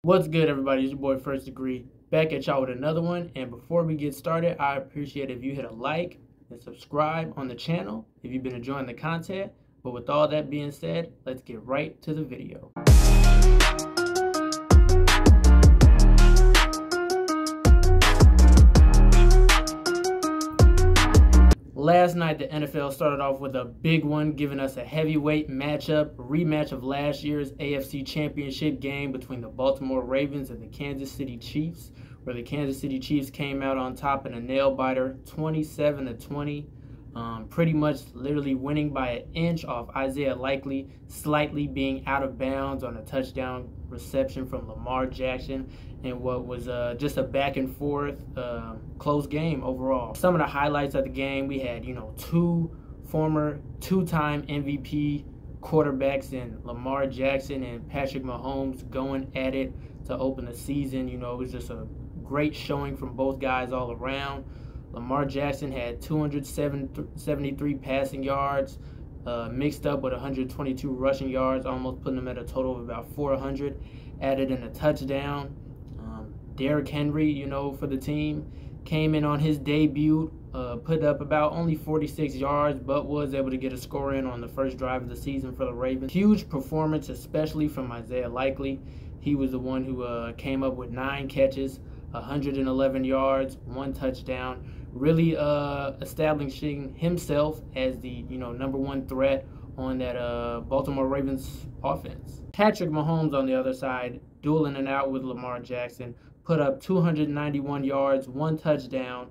What's good, everybody? It's your boy First Degree back at y'all with another one. And before we get started, I appreciate if you hit a like and subscribe on the channel if you've been enjoying the content. But with all that being said, let's get right to the video. Last night, the NFL started off with a big one, giving us a heavyweight matchup, rematch of last year's AFC Championship game between the Baltimore Ravens and the Kansas City Chiefs, where the Kansas City Chiefs came out on top in a nail-biter, 27-20, pretty much literally winning by an inch off Isaiah Likely slightly being out of bounds on a touchdown reception from Lamar Jackson, and what was just a back and forth close game overall. Some of the highlights of the game, we had two former two-time MVP quarterbacks in Lamar Jackson and Patrick Mahomes going at it to open the season. It was just a great showing from both guys all around. Lamar Jackson had 273 passing yards, mixed up with 122 rushing yards, almost putting him at a total of about 400, added in a touchdown. Derrick Henry, for the team, came in on his debut, put up about only 46 yards, but was able to get a score in on the first drive of the season for the Ravens. Huge performance, especially from Isaiah Likely. He was the one who came up with 9 catches, 111 yards, 1 touchdown, really establishing himself as the number 1 threat on that Baltimore Ravens offense. Patrick Mahomes on the other side, dueling it out with Lamar Jackson, put up 291 yards, 1 touchdown,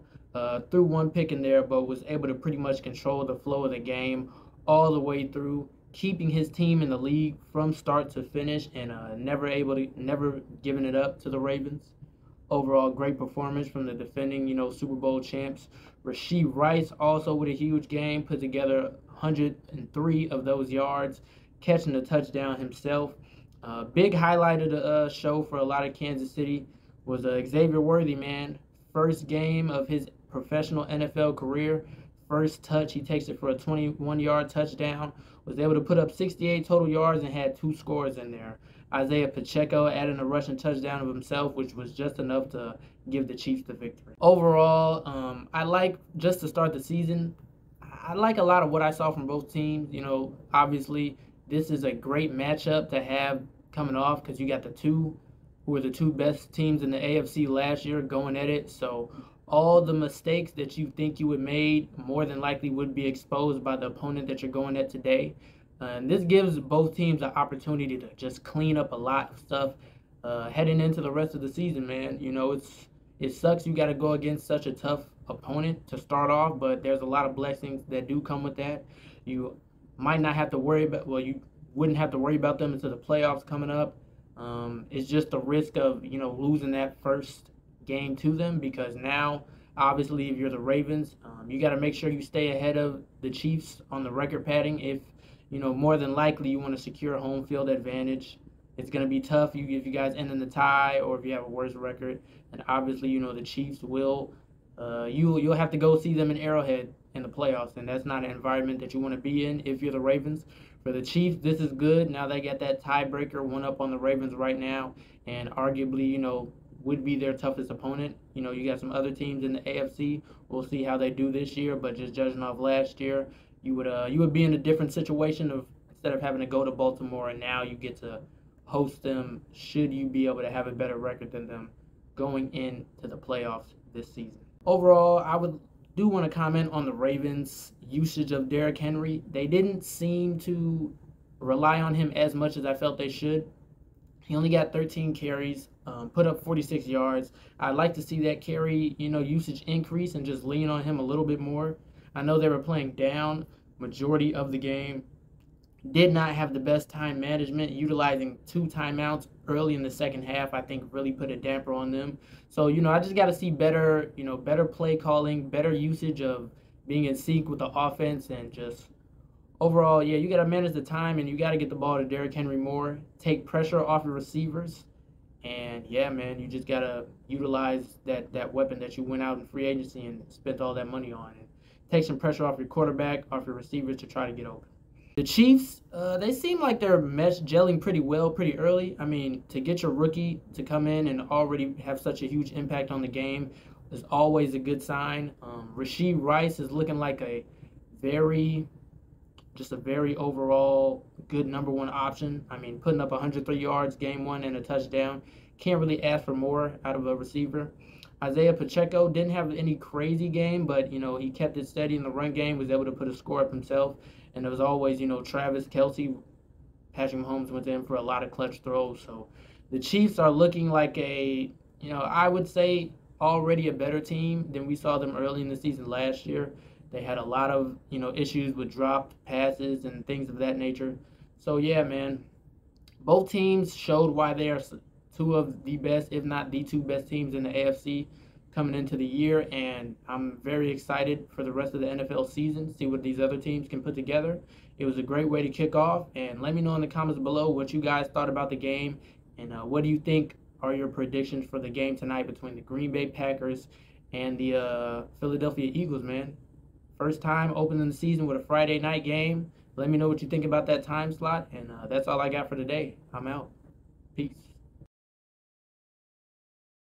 threw 1 pick in there, but was able to pretty much control the flow of the game all the way through, keeping his team in the league from start to finish, and never giving it up to the Ravens. Overall, great performance from the defending, Super Bowl champs. Rashee Rice also with a huge game, put together 103 of those yards, catching a touchdown himself. Big highlight of the show for a lot of Kansas City was Xavier Worthy, man. First game of his professional NFL career. First touch, he takes it for a 21-yard touchdown. Was able to put up 68 total yards and had 2 scores in there. Isaiah Pacheco adding a rushing touchdown of himself, which was just enough to give the Chiefs the victory. Overall, I like, just to start the season, I like a lot of what I saw from both teams. Obviously, this is a great matchup to have coming off because you got the two who were the 2 best teams in the AFC last year going at it. So all the mistakes that you think you would made more than likely would be exposed by the opponent that you're going at today. And this gives both teams an opportunity to just clean up a lot of stuff heading into the rest of the season, man. It sucks you got to go against such a tough opponent to start off, but there's a lot of blessings that do come with that. You might not have to worry about, well, you wouldn't have to worry about them until the playoffs coming up. It's just the risk of, losing that first game to them, because now, obviously, if you're the Ravens, you got to make sure you stay ahead of the Chiefs on the record padding. If, more than likely you want to secure a home field advantage. It's going to be tough if you guys end in the tie or if you have a worse record. And obviously, the Chiefs will, you'll have to go see them in Arrowhead in the playoffs, and that's not an environment that you want to be in if you're the Ravens. For the Chiefs, this is good. Now they got that tiebreaker, 1 up on the Ravens right now, and arguably, would be their toughest opponent. You got some other teams in the AFC. We'll see how they do this year, but just judging off last year, you would be in a different situation of, instead of having to go to Baltimore, and now you get to host them should you be able to have a better record than them going into the playoffs this season. Overall, I do want to comment on the Ravens' usage of Derrick Henry. They didn't seem to rely on him as much as I felt they should. He only got 13 carries, put up 46 yards. I'd like to see that carry, usage increase and just lean on him a little bit more. I know they were playing down majority of the game. Did not have the best time management, utilizing 2 timeouts early in the second half, I think really put a damper on them. So, I just got to see better, better play calling, better usage of being in sync with the offense, and just overall, yeah, you got to manage the time and you got to get the ball to Derrick Henry more, take pressure off your receivers. And yeah, man, you just got to utilize that weapon that you went out in free agency and spent all that money on, and take some pressure off your quarterback, off your receivers to try to get open. The Chiefs, they seem like they're gelling pretty well pretty early. I mean, to get your rookie to come in and already have such a huge impact on the game is always a good sign. Rashee Rice is looking like very, just a very overall good number one option. I mean, putting up 103 yards game one and a touchdown. Can't really ask for more out of a receiver. Isaiah Pacheco didn't have any crazy game, but, he kept it steady in the run game, was able to put a score up himself. And there was always, Travis Kelce. Patrick Mahomes went in for a lot of clutch throws. So the Chiefs are looking like I would say already a better team than we saw them early in the season last year. They had a lot of, issues with dropped passes and things of that nature. So, yeah, man, both teams showed why they are two of the best, if not the two best teams in the AFC coming into the year, and I'm very excited for the rest of the NFL season, see what these other teams can put together. It was a great way to kick off, and let me know in the comments below what you guys thought about the game, and what do you think are your predictions for the game tonight between the Green Bay Packers and the Philadelphia Eagles, man. First time opening the season with a Friday night game. Let me know what you think about that time slot, and that's all I got for today. I'm out. Peace.